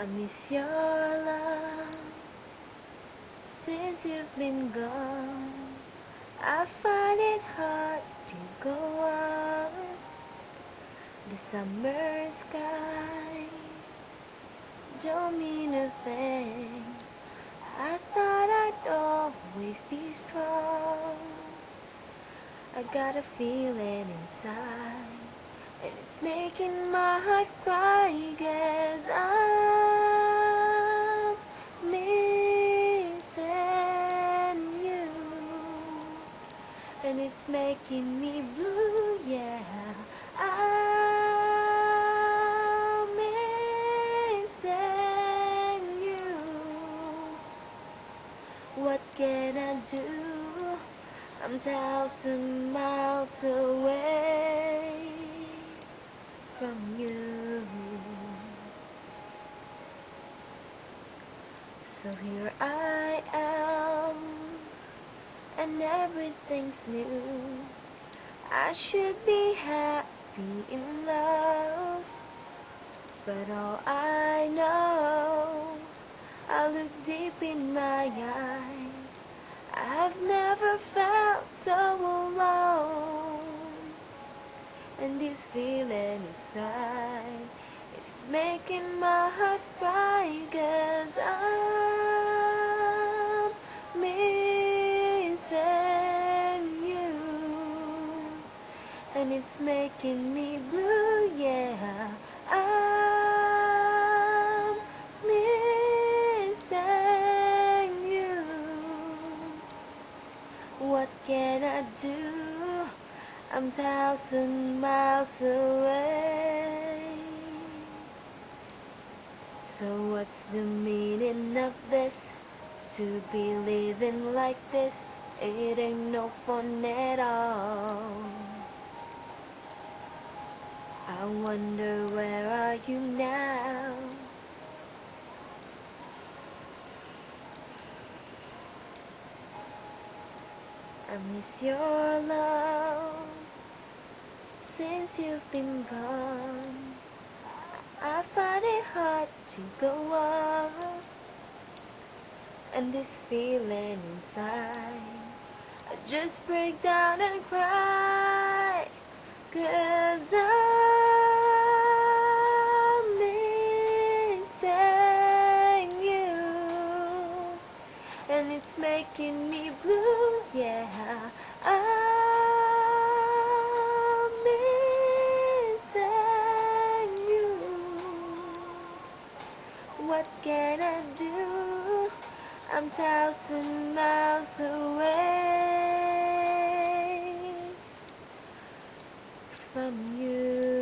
I miss your love since you've been gone. I find it hard to go on. The summer sky don't mean a thing. I thought I'd always be strong. I got a feeling inside, and it's making my heart cry, 'cause I'm missing you, and it's making me blue, yeah. I'm missing you. What can I do? I'm 1,000 miles away from you. So here I am, and everything's new. I should be happy in love, but all I know, I look deep in my eyes, I've never felt so alone. And this feeling inside, it's making my heart cry, 'cause I'm missing you, and it's making me blue, yeah. I'm missing you. What can I do? I'm 1,000 miles away. So what's the meaning of this? To be living like this, it ain't no fun at all. I wonder, where are you now? I miss your love since you've been gone. I find it hard to go on, and this feeling inside, I just break down and cry, 'cause I'm missing you, and it's making me blue, yeah. I'm missing you. What can I do? I'm 1,000 miles away from you.